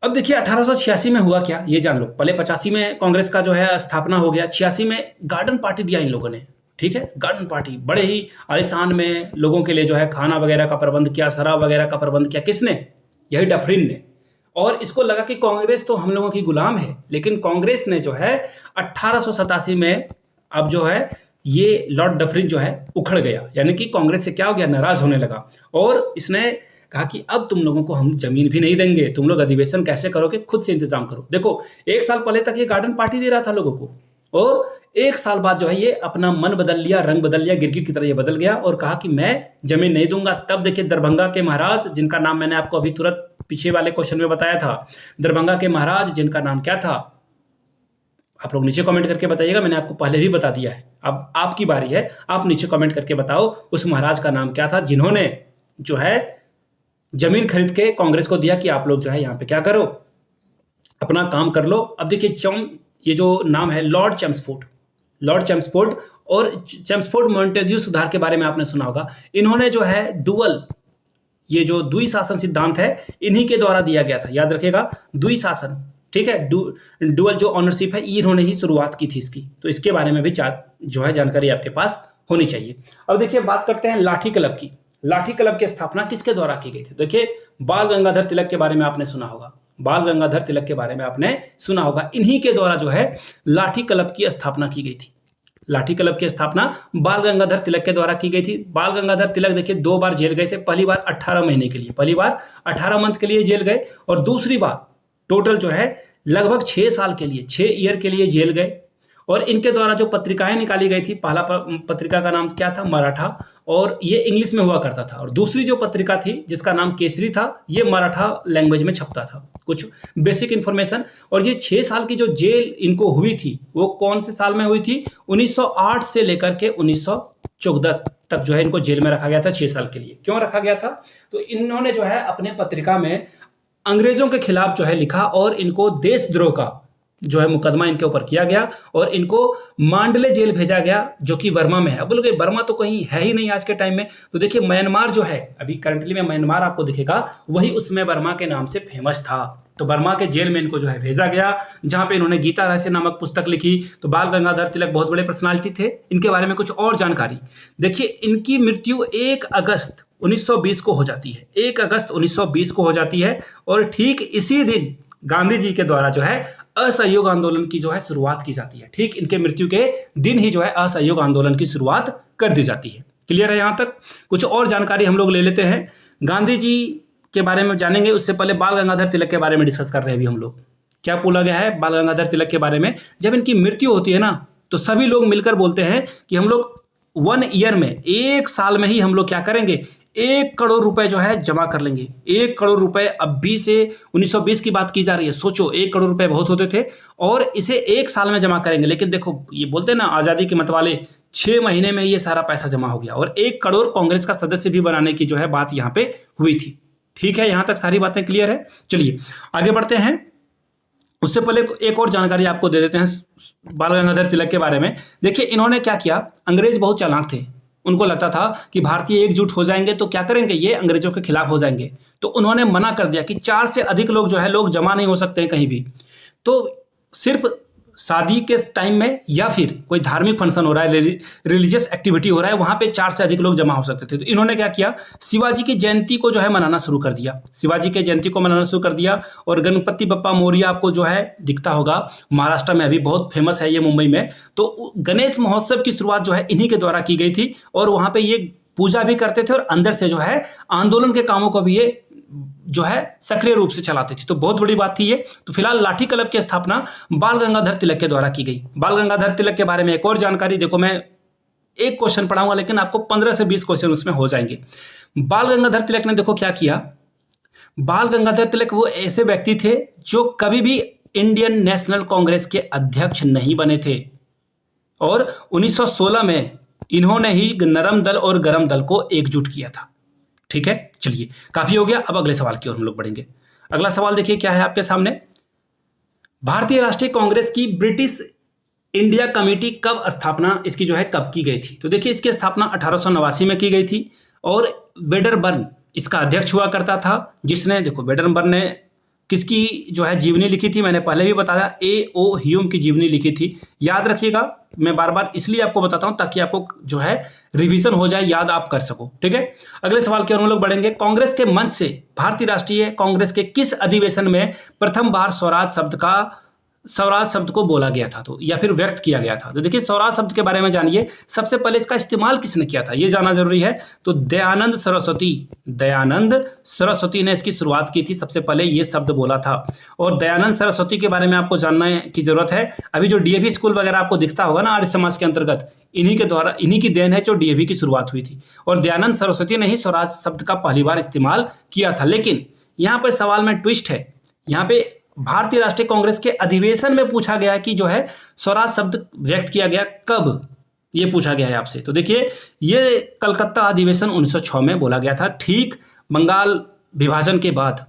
अब देखिए 1886 में हुआ क्या ये जान लो। पहले 85 में कांग्रेस का जो है स्थापना हो गया, 86 में गार्डन पार्टी दिया इन लोगों ने। ठीक है, गार्डन पार्टी बड़े ही आलिशान में लोगों के लिए जो है खाना वगैरह का प्रबंध किया, शराब वगैरह का प्रबंध किया। किसने? यही डफरिन ने। और इसको लगा कि कांग्रेस तो हम लोगों की गुलाम है, लेकिन कांग्रेस ने जो है 1887 में अब जो है ये लॉर्ड डफरिन जो है उखड़ गया, यानी कि कांग्रेस से क्या हो गया, नाराज होने लगा। और इसने कहा कि अब तुम लोगों को हम जमीन भी नहीं देंगे, तुम लोग अधिवेशन कैसे करोगे, खुद से इंतजाम करो। देखो 1 साल पहले तक ये गार्डन पार्टी दे रहा था लोगों को, और 1 साल बाद जो है ये अपना मन बदल लिया, रंग बदल लिया, गिरगिट की तरह ये बदल गया और कहा कि मैं जमीन नहीं दूंगा। तब देखिए दरभंगा के महाराज, जिनका नाम मैंने आपको अभी तुरंत पीछे वाले क्वेश्चन में बताया था, दरभंगा के महाराज जिनका नाम क्या था, आप लोग नीचे कमेंट करके बताइएगा, मैंने आपको पहले भी बता दिया है। अब आपकी बारी है, आप नीचे कमेंट करके बताओ उस महाराज का नाम क्या था जिन्होंने जो है जमीन खरीद के कांग्रेस को दिया कि आप लोग जो है यहाँ पे क्या करो, अपना काम कर लो। अब देखिए ये जो नाम है लॉर्ड चेम्सफोर्ड, लॉर्ड चेम्सफोर्ड और चेम्सफोर्ड मॉन्टेग्यू सुधार के बारे में आपने सुना होगा। इन्होंने जो है डुअल, ये जो द्विशासन सिद्धांत है इन्हीं के द्वारा दिया गया था, याद रखिएगा द्विशासन। ठीक है, डुअल जो ऑनरशिप है इन्होंने ही शुरुआत की थी इसकी, तो इसके बारे में भी जो है जानकारी आपके पास होनी चाहिए। अब देखिए बात करते हैं लाठी क्लब की। लाठी क्लब की स्थापना किसके द्वारा की गई थी? देखिए बाल गंगाधर तिलक के बारे में आपने सुना होगा, बाल गंगाधर तिलक के बारे में आपने सुना होगा। इन्हीं के द्वारा जो है लाठी क्लब की स्थापना की गई थी। लाठी क्लब की स्थापना बाल गंगाधर तिलक के द्वारा की गई थी। बाल गंगाधर तिलक देखिए 2 बार जेल गए थे। पहली बार 18 महीने के लिए, पहली बार 18 मंथ के लिए जेल गए, और दूसरी बार टोटल जो है लगभग 6 साल के लिए, 6 ईयर के लिए जेल गए। और इनके द्वारा जो पत्रिकाएं निकाली गई थी, पहला पत्रिका का नाम क्या था, मराठा, और ये इंग्लिश में हुआ करता था। और दूसरी जो पत्रिका थी जिसका नाम केसरी था, ये मराठा लैंग्वेज में छपता था। कुछ बेसिक इंफॉर्मेशन। और ये 6 साल की जो जेल इनको हुई थी वो कौन से साल में हुई थी? 1908 से लेकर के 1914 तक जो है इनको जेल में रखा गया था 6 साल के लिए। क्यों रखा गया था? तो इन्होंने जो है अपने पत्रिका में अंग्रेजों के खिलाफ जो है लिखा, और इनको देशद्रोह का जो है मुकदमा इनके ऊपर किया गया, और इनको मांडले जेल भेजा गया जो कि बर्मा में है। अब बोलोगे बर्मा तो कहीं है ही नहीं आज के टाइम में, तो देखिए म्यांमार जो है अभी करंटली में म्यांमार आपको दिखेगा, वही उसमें बर्मा के नाम से फेमस था। तो बर्मा के जेल में इनको जो है भेजा गया, जहां पे इन्होंने गीता रहस्य नामक पुस्तक लिखी। तो बाल गंगाधर तिलक बहुत बड़े पर्सनालिटी थे। इनके बारे में कुछ और जानकारी देखिए, इनकी मृत्यु 1 अगस्त 1920 को हो जाती है। 1 अगस्त 1920 को हो जाती है, और ठीक इसी दिन गांधी जी के द्वारा जो है असहयोग आंदोलन की जो है शुरुआत की जाती है। ठीक इनके मृत्यु के दिन ही जो है असहयोग आंदोलन की शुरुआत कर दी जाती है। क्लियर है यहां तक? कुछ और जानकारी हम लोग ले लेते हैं। गांधी जी के बारे में जानेंगे, उससे पहले बाल गंगाधर तिलक के बारे में डिस्कस कर रहे हैं अभी हम लोग। क्या बोला गया है बाल गंगाधर तिलक के बारे में? जब इनकी मृत्यु होती है ना, तो सभी लोग मिलकर बोलते हैं कि हम लोग 1 ईयर में, 1 साल में ही हम लोग क्या करेंगे, 1 करोड़ रुपए जो है जमा कर लेंगे। 1 करोड़ रुपए अब भी से 1920 की बात की जा रही है। सोचो 1 करोड़ रुपए बहुत होते थे, और इसे 1 साल में जमा करेंगे। लेकिन देखो ये बोलते हैं ना आजादी के मतवाले, 6 महीने में ये सारा पैसा जमा हो गया, और 1 करोड़ कांग्रेस का सदस्य भी बनाने की जो है बात यहाँ पे हुई थी। ठीक है, यहां तक सारी बातें क्लियर है। चलिए आगे बढ़ते हैं। उससे पहले एक और जानकारी आपको दे देते हैं बाल गंगाधर तिलक के बारे में। देखिए इन्होंने क्या किया, अंग्रेज बहुत चालाक थे। उनको लगता था कि भारतीय एकजुट हो जाएंगे तो क्या करेंगे, ये अंग्रेजों के खिलाफ हो जाएंगे। तो उन्होंने मना कर दिया कि 4 से अधिक लोग जो है लोग जमा नहीं हो सकते हैं कहीं भी। तो सिर्फ शादी के टाइम में या फिर कोई धार्मिक फंक्शन हो रहा है, रिलीजियस एक्टिविटी हो रहा है, वहां पे 4 से अधिक लोग जमा हो सकते थे। तो इन्होंने क्या किया, शिवाजी की जयंती को जो है मनाना शुरू कर दिया। शिवाजी की जयंती को मनाना शुरू कर दिया। और गणपति बप्पा मोरिया आपको जो है दिखता होगा, महाराष्ट्र में अभी बहुत फेमस है ये, मुंबई में। तो गणेश महोत्सव की शुरुआत जो है इन्हीं के द्वारा की गई थी, और वहां पे ये पूजा भी करते थे, और अंदर से जो है आंदोलन के कामों को भी ये जो है सक्रिय रूप से चलाते थे। तो बहुत बड़ी बात थी ये। तो फिलहाल लाठी क्लब की स्थापना बाल गंगाधर तिलक के द्वारा की गई। बाल गंगाधर तिलक के बारे में एक और जानकारी देखो, मैं एक क्वेश्चन पढ़ाऊंगा लेकिन आपको 15 से 20 क्वेश्चन उसमें हो जाएंगे। बाल गंगाधर तिलक ने देखो क्या किया। बाल गंगाधर तिलक वो ऐसे व्यक्ति थे जो कभी भी इंडियन नेशनल कांग्रेस के अध्यक्ष नहीं बने थे। और 1916 में इन्होंने ही नरम दल और गरम दल को एकजुट किया था। ठीक है, चलिए काफी हो गया। अब अगले सवाल की ओर हम लोग बढ़ेंगे। अगला सवाल देखिए क्या है आपके सामने। भारतीय राष्ट्रीय कांग्रेस की ब्रिटिश इंडिया कमेटी कब स्थापना इसकी जो है कब की गई थी? तो देखिए इसकी स्थापना 1889 में की गई थी और वेडरबर्न इसका अध्यक्ष हुआ करता था, जिसने देखो वेडरबर्न ने किसकी जो है जीवनी लिखी थी, मैंने पहले भी बताया A.O. ह्यूम की जीवनी लिखी थी। याद रखिएगा, मैं बार बार इसलिए आपको बताता हूं ताकि आपको जो है रिवीजन हो जाए, याद आप कर सको। ठीक है, अगले सवाल की ओर हम लोग बढ़ेंगे। कांग्रेस के मंच से भारतीय राष्ट्रीय कांग्रेस के किस अधिवेशन में प्रथम बार स्वराज शब्द को बोला गया था, तो या फिर व्यक्त किया गया था? तो देखिए स्वराज शब्द के बारे में जानिए। सबसे पहले इसका इस्तेमाल किसने किया था ये जाना जरूरी है। तो दयानंद सरस्वती ने इसकी शुरुआत की थी, सबसे पहले ये शब्द बोला था। और दयानंद सरस्वती के बारे में आपको जानने की जरूरत है। अभी जो डीएवी स्कूल वगैरह आपको दिखता होगा ना आर्य समाज के अंतर्गत, इन्हीं की देन है जो डीएवी की शुरुआत हुई थी। और दयानंद सरस्वती ने ही स्वराज शब्द का पहली बार इस्तेमाल किया था। लेकिन यहाँ पर सवाल में ट्विस्ट है, यहाँ पे भारतीय राष्ट्रीय कांग्रेस के अधिवेशन में पूछा गया कि जो है स्वराज शब्द व्यक्त किया गया कब, ये पूछा गया है आपसे। तो देखिए ये कलकत्ता अधिवेशन 1906 में बोला गया था, ठीक बंगाल विभाजन के बाद।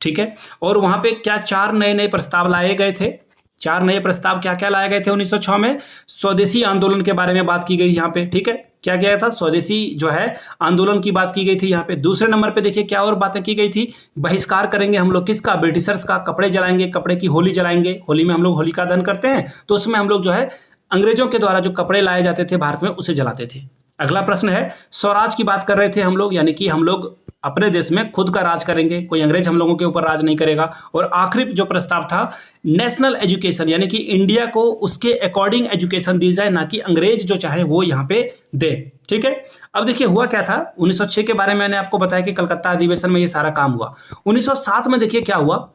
ठीक है, और वहां पे क्या 4 नए प्रस्ताव लाए गए थे। 4 नए प्रस्ताव क्या क्या लाए गए थे 1906 में? स्वदेशी आंदोलन के बारे में बात की गई यहाँ पे। ठीक है, क्या किया था? स्वदेशी जो है आंदोलन की बात की गई थी यहाँ पे। दूसरे नंबर पे देखिए क्या और बातें की गई थी। बहिष्कार करेंगे हम लोग किसका? ब्रिटिशर्स का। कपड़े जलाएंगे, कपड़े की होली जलाएंगे। होली में हम लोग होलिका दहन करते हैं, तो उसमें हम लोग जो है अंग्रेजों के द्वारा जो कपड़े लाए जाते थे भारत में उसे जलाते थे। अगला प्रश्न है, स्वराज की बात कर रहे थे हम लोग, यानी कि हम लोग अपने देश में खुद का राज करेंगे, कोई अंग्रेज हम लोगों के ऊपर राज नहीं करेगा। और आखिरी जो प्रस्ताव था नेशनल एजुकेशन, यानी कि इंडिया को उसके अकॉर्डिंग एजुकेशन दी जाए, ना कि अंग्रेज जो चाहे वो यहाँ पे दे। ठीक है, अब देखिए हुआ क्या था 1906 के बारे में मैंने आपको बताया कि कलकत्ता अधिवेशन में ये सारा काम हुआ। 1907 में देखिए क्या हुआ,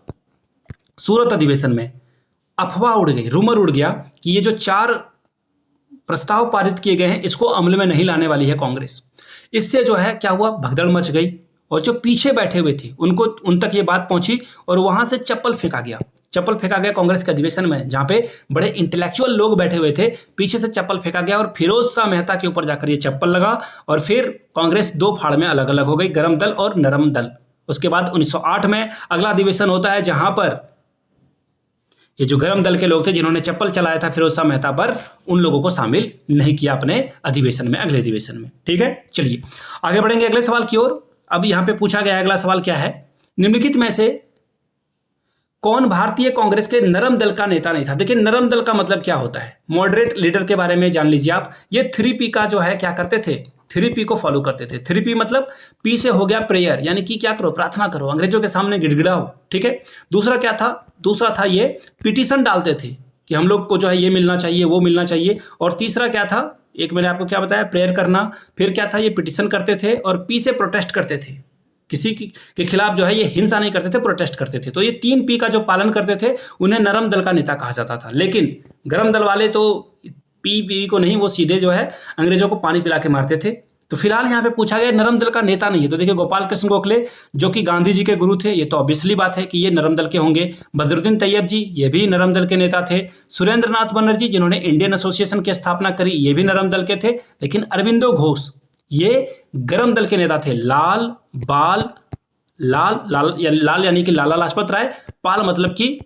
सूरत अधिवेशन में अफवाह उड़ गई, रूमर उड़ गया कि ये जो 4 प्रस्ताव पारित किए गए हैं इसको अमल में नहीं लाने वाली है कांग्रेस। इससे जो है क्या हुआ, भगदड़ मच गई और जो पीछे बैठे हुए थे उन तक ये बात पहुंची और वहां से चप्पल फेंका गया कांग्रेस के अधिवेशन में, जहां पे बड़े इंटेलेक्चुअल लोग बैठे हुए थे। पीछे से चप्पल फेंका गया और फिरोज शाह मेहता के ऊपर जाकर ये चप्पल लगा और फिर कांग्रेस 2 फाड़ में अलग अलग हो गई, गरम दल और नरम दल। उसके बाद 1908 में अगला अधिवेशन होता है, जहां पर ये जो गरम दल के लोग थे जिन्होंने चप्पल चलाया था फिरोज शाह मेहता पर, उन लोगों को शामिल नहीं किया अपने अधिवेशन में, अगले अधिवेशन में। ठीक है, चलिए आगे बढ़ेंगे अगले सवाल की ओर। अब यहां पे पूछा गया अगला सवाल क्या है, निम्नलिखित में से कौन भारतीय कांग्रेस के नरम दल का नेता नहीं था? देखिए नरम दल का मतलब क्या होता है, मॉडरेट लीडर के बारे में जान लीजिए आप। ये 3P का जो है क्या करते थे, 3P को फॉलो करते थे। 3P मतलब P से हो गया प्रेयर, यानी कि क्या करो, प्रार्थना करो, अंग्रेजों के सामने गिड़गिड़ाओ। ठीक है, दूसरा क्या था, दूसरा था ये पिटीशन डालते थे कि हम लोग को जो है ये मिलना चाहिए, वो मिलना चाहिए। और तीसरा क्या था, एक मैंने आपको क्या बताया, प्रेयर करना। फिर क्या था, ये पिटीशन करते थे और P से प्रोटेस्ट करते थे, किसी के खिलाफ जो है ये हिंसा नहीं करते थे, प्रोटेस्ट करते थे। तो ये 3P का जो पालन करते थे उन्हें नरम दल का नेता कहा जाता था। लेकिन गरम दल वाले तो P को नहीं, वो सीधे जो है अंग्रेजों को पानी पिला के मारते थे। तो फिलहाल यहाँ पे पूछा गया नरम दल का नेता नहीं है, तो देखिए गोपाल कृष्ण गोखले जो कि गांधी जी के गुरु थे, ये तो ऑब्वियसली बात है कि ये नरम दल के होंगे। बदरुद्दीन तैयब जी ये भी नरम दल के नेता थे। सुरेंद्र नाथ बनर्जी जिन्होंने इंडियन एसोसिएशन की स्थापना करी, ये भी नरम दल के थे। लेकिन अरविंदो घोष ये गरम दल के नेता थे। लाल यानी कि लाला लाजपत राय, पाल मतलब कि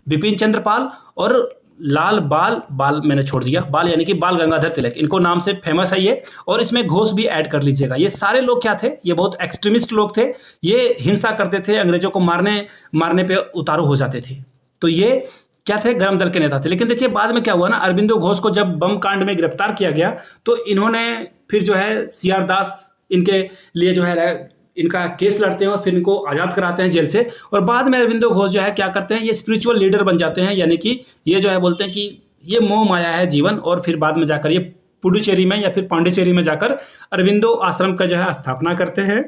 बिपिन चंद्र पाल, और लाल बाल मैंने छोड़ दिया, बाल यानी कि बाल गंगाधर तिलक, इनको नाम से फेमस है ये। और इसमें घोष भी ऐड कर लीजिएगा। ये सारे लोग क्या थे, ये बहुत एक्सट्रीमिस्ट लोग थे, ये हिंसा करते थे, अंग्रेजों को मारने पे उतारू हो जाते थे। तो ये क्या थे, गरम दल के नेता थे। लेकिन देखिए बाद में क्या हुआ ना, अरविंदो घोष को जब बम कांड में गिरफ्तार किया गया तो इन्होंने फिर जो है CR दास इनके लिए जो है इनका केस लड़ते हैं और फिर इनको आज़ाद कराते हैं जेल से। और बाद में अरविंदो घोष जो है क्या करते हैं, ये स्पिरिचुअल लीडर बन जाते हैं, यानी कि ये जो है बोलते हैं कि ये मोह माया है जीवन। और फिर बाद में जाकर ये पुडुचेरी में या फिर पांडिचेरी में जाकर अरविंदो आश्रम का जो है स्थापना करते हैं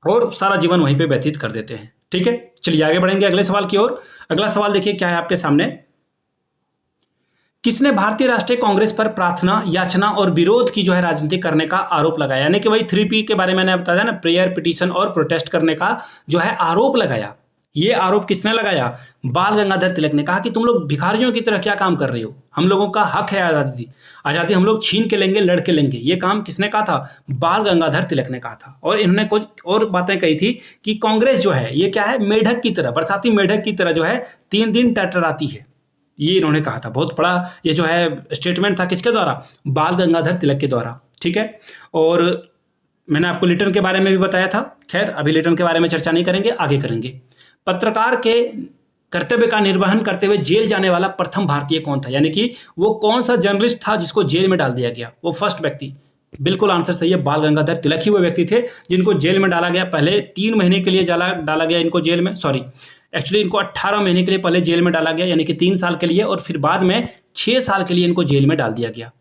और सारा जीवन वहीं पे व्यतीत कर देते हैं। ठीक है, चलिए आगे बढ़ेंगे अगले सवाल की ओर। अगला सवाल देखिए क्या है आपके सामने, किसने भारतीय राष्ट्रीय कांग्रेस पर प्रार्थना, याचना और विरोध की जो है राजनीति करने का आरोप लगाया? यानी कि वही 3P के बारे में मैंने बताया ना, प्रेयर, पिटीशन और प्रोटेस्ट करने का जो है आरोप लगाया। ये आरोप किसने लगाया? बाल गंगाधर तिलक ने। कहा कि तुम लोग भिखारियों की तरह क्या काम कर रहे हो, हम लोगों का हक है आज़ादी, आज़ादी हम लोग छीन के लेंगे, लड़ के लेंगे। ये काम किसने कहा था? बाल गंगाधर तिलक ने कहा था। और इन्होंने कुछ और बातें कही थी कि कांग्रेस जो है ये क्या है, मेढक की तरह, बरसाती मेढक की तरह जो है 3 दिन टरटराती है। ये इन्होंने कहा था। बहुत बड़ा ये जो है स्टेटमेंट था, किसके द्वारा? बाल गंगाधर तिलक के द्वारा। ठीक है। और मैंने आपको लिटन के बारे में भी बताया था। खैर अभी लिटन के बारे में चर्चा नहीं करेंगे, आगे करेंगे। पत्रकार के कर्तव्य का निर्वहन करते हुए जेल जाने वाला प्रथम भारतीय कौन था? यानी कि वो कौन सा जर्नलिस्ट था जिसको जेल में डाल दिया गया? वो फर्स्ट व्यक्ति, बिल्कुल आंसर सही है, बाल गंगाधर तिलक ही वो व्यक्ति थे जिनको जेल में डाला गया। पहले 3 महीने के लिए डाला गया इनको जेल में, सॉरी एक्चुअली इनको 18 महीने के लिए पहले जेल में डाला गया, यानी कि 3 साल के लिए, और फिर बाद में 6 साल के लिए इनको जेल में डाल दिया गया।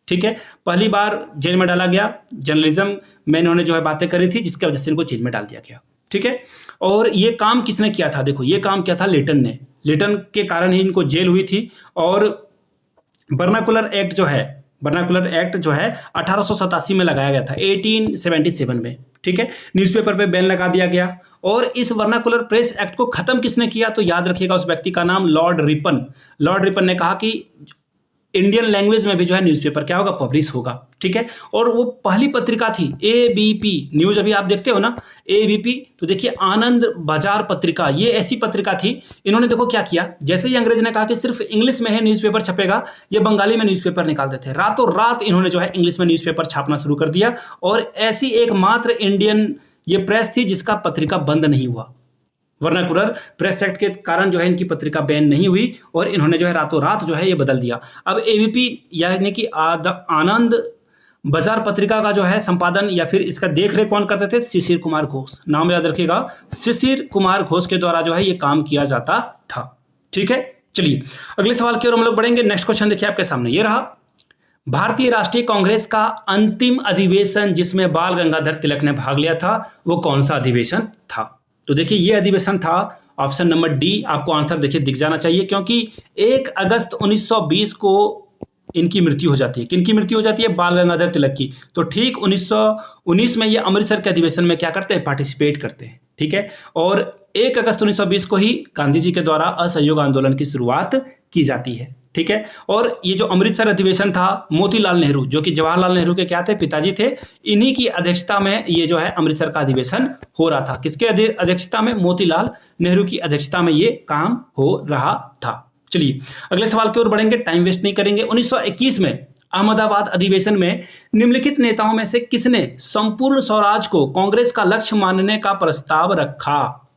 ठीक है। पहली बार जेल में डाला गया, जर्नलिज्म में इन्होंने जो है बातें करी थी, जिसकी वजह से इनको जेल में डाल दिया गया। ठीक है। और ये काम किसने किया था? देखो ये काम किया था लिटन ने। लिटन के कारण ही इनको जेल हुई थी। और वर्नाकुलर एक्ट जो है, वर्नाकुलर एक्ट जो है 1887 में लगाया गया था, 1877 में। ठीक है। न्यूज़पेपर पे बैन लगा दिया गया। और इस वर्नाकुलर प्रेस एक्ट को खत्म किसने किया? तो याद रखिएगा उस व्यक्ति का नाम लॉर्ड रिपन। लॉर्ड रिपन ने कहा कि इंडियन लैंग्वेज में भी जो है न्यूज़पेपर क्या होगा, पब्लिश होगा। ठीक है। और वो पहली पत्रिका थी एबीपी न्यूज, अभी आप देखते हो ना एबीपी, तो देखिए आनंद बाजार पत्रिका, ये ऐसी पत्रिका थी। इन्होंने देखो क्या किया, जैसे ही अंग्रेज ने कहा कि सिर्फ इंग्लिश में है न्यूज़पेपर छपेगा, ये बंगाली में न्यूज़पेपर निकालते थे। रातों रात इन्होंने जो है इंग्लिश में न्यूज़पेपर छापना शुरू कर दिया। और ऐसी एकमात्र इंडियन ये प्रेस थी जिसका पत्रिका बंद नहीं हुआ। वर्नाकुलर प्रेस एक्ट के कारण जो है इनकी पत्रिका बैन नहीं हुई, और इन्होंने जो है रातों रात जो है ये बदल दिया। अब एबीपी यानी कि आनंद बाजार पत्रिका का जो है संपादन या फिर इसका देखरेख कौन करते थे? शिशिर कुमार घोष। नाम याद रखिएगा, शिशिर कुमार घोष के द्वारा जो है ये काम किया जाता था। ठीक है। चलिए अगले सवाल की ओर हम लोग बढ़ेंगे। नेक्स्ट क्वेश्चन देखिए आपके सामने, ये रहा। भारतीय राष्ट्रीय कांग्रेस का अंतिम अधिवेशन जिसमें बाल गंगाधर तिलक ने भाग लिया था, वो कौन सा अधिवेशन था? तो देखिए ये अधिवेशन था ऑप्शन नंबर डी। आपको आंसर देखिए दिख जाना चाहिए, क्योंकि 1 अगस्त 1920 को इनकी मृत्यु हो जाती है। किनकी मृत्यु हो जाती है? बाल गंगाधर तिलक की। तो ठीक 1919 में ये अमृतसर के अधिवेशन में क्या करते हैं? पार्टिसिपेट करते हैं। ठीक है। और 1 अगस्त 1920 को ही गांधी जी के द्वारा असहयोग आंदोलन की शुरुआत की जाती है। ठीक है। और ये जो अमृतसर अधिवेशन था, मोतीलाल नेहरू जो कि जवाहरलाल नेहरू के क्या थे? पिताजी थे। इन्हीं की अध्यक्षता में ये जो है अमृतसर का अधिवेशन हो रहा था। किसके अध्यक्षता में? मोतीलाल नेहरू की अध्यक्षता में ये काम हो रहा था। चलिए अगले सवाल की ओर बढ़ेंगे, टाइम वेस्ट नहीं करेंगे। 1921 में अहमदाबाद अधिवेशन में निम्नलिखित नेताओं में से किसने संपूर्ण स्वराज को कांग्रेस का लक्ष्य मानने का प्रस्ताव रखा?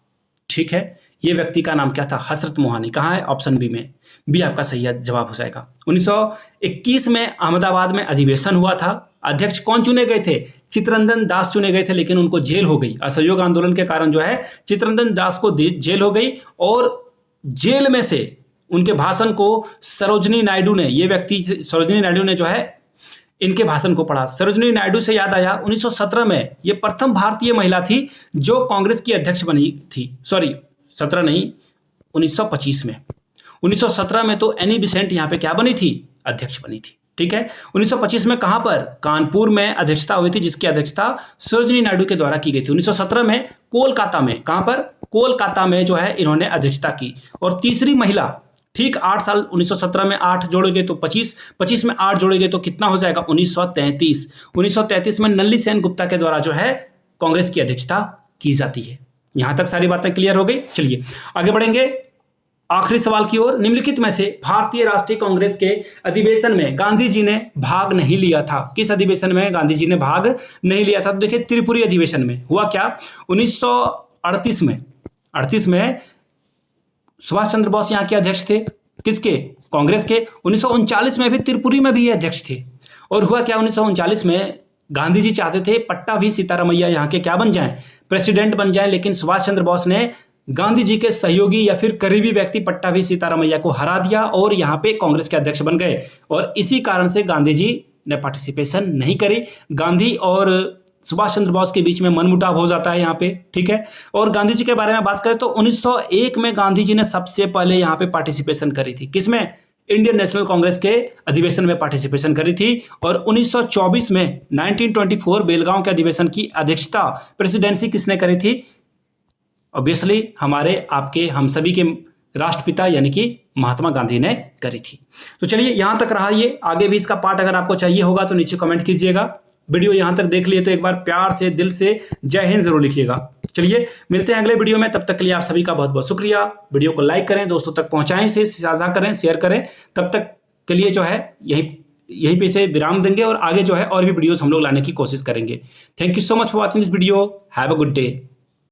ठीक है। ये व्यक्ति का नाम क्या था? हसरत मोहानी। कहाँ है? ऑप्शन बी में। बी आपका सही जवाब हो जाएगा। 1921 में अहमदाबाद में अधिवेशन हुआ था। अध्यक्ष कौन चुने गए थे? चित्तरंजन दास चुने गए थे, लेकिन उनको जेल हो गई। असहयोग आंदोलन के कारण जो है चित्तरंजन दास को जेल हो गई, और जेल में से उनके भाषण को सरोजनी नायडू ने, ये व्यक्ति सरोजनी नायडू ने जो है इनके भाषण को पढ़ा। सरोजनी नायडू से याद आया, 1917 में ये प्रथम भारतीय महिला थी जो कांग्रेस की अध्यक्ष बनी थी। सॉरी 17 नहीं, 1925 में। 1917 में तो एनी बिसेंट यहाँ पे क्या बनी थी? अध्यक्ष बनी थी। ठीक है। 1925 में कहां पर? कानपुर में अध्यक्षता हुई थी, जिसकी अध्यक्षता सरोजनी नायडू के द्वारा की गई थी। 1917 में कोलकाता में, कहां पर? कोलकाता में जो है इन्होंने अध्यक्षता की। और तीसरी महिला, ठीक 8 साल, 1917 में 8 जोड़ेंगे तो 25, 25 में 8 जोड़ेंगे तो कितना हो जाएगा? 1933। 1933 में नल्ली सेन गुप्ता के द्वारा जो है कांग्रेस की अध्यक्षता की जाती है। यहां तक सारी बातें क्लियर हो गई। चलिए आगे बढ़ेंगे आखिरी सवाल की ओर। निम्नलिखित में से भारतीय राष्ट्रीय कांग्रेस के अधिवेशन में गांधी जी ने भाग नहीं लिया था? किस अधिवेशन में गांधी जी ने भाग नहीं लिया था? तो देखिए त्रिपुरी अधिवेशन में हुआ क्या, 1938 में सुभाष चंद्र बोस यहाँ के अध्यक्ष थे। किसके? कांग्रेस के। 1939 में भी त्रिपुरी में भी ये अध्यक्ष थे। और हुआ क्या, 1939 में गांधी जी चाहते थे पट्टाभी सीतारामैया यहाँ के क्या बन जाएं, प्रेसिडेंट बन जाएं, लेकिन सुभाष चंद्र बोस ने गांधी जी के सहयोगी या फिर करीबी व्यक्ति पट्टाभी सीतारामैया को हरा दिया और यहाँ पे कांग्रेस के अध्यक्ष बन गए। और इसी कारण से गांधी जी ने पार्टिसिपेशन नहीं करी। गांधी और सुभाष चंद्र बोस के बीच में मनमुटाव हो जाता है यहाँ पे। ठीक है। और गांधी जी के बारे में बात करें तो 1901 में गांधी जी ने सबसे पहले यहाँ पे पार्टिसिपेशन करी थी। किसमें? इंडियन नेशनल कांग्रेस के अधिवेशन में पार्टिसिपेशन करी थी। और 1924 में 1924 बेलगांव के अधिवेशन की अध्यक्षता, प्रेसिडेंसी किसने करी थी? ऑब्वियसली हमारे आपके हम सभी के राष्ट्रपिता यानी कि महात्मा गांधी ने करी थी। तो चलिए यहाँ तक रहा ये, आगे भी इसका पार्ट अगर आपको चाहिए होगा तो नीचे कमेंट कीजिएगा। वीडियो यहाँ तक देख लिए तो एक बार प्यार से दिल से जय हिंद जरूर लिखिएगा। चलिए मिलते हैं अगले वीडियो में, तब तक के लिए आप सभी का बहुत बहुत शुक्रिया। वीडियो को लाइक करें, दोस्तों तक पहुंचाएं, से साझा करें, शेयर करें। तब तक के लिए जो है यहीं पे से विराम देंगे और आगे जो है और भी वीडियोस हम लोग लाने की कोशिश करेंगे। Thank you so much for watching this video. Have a good day.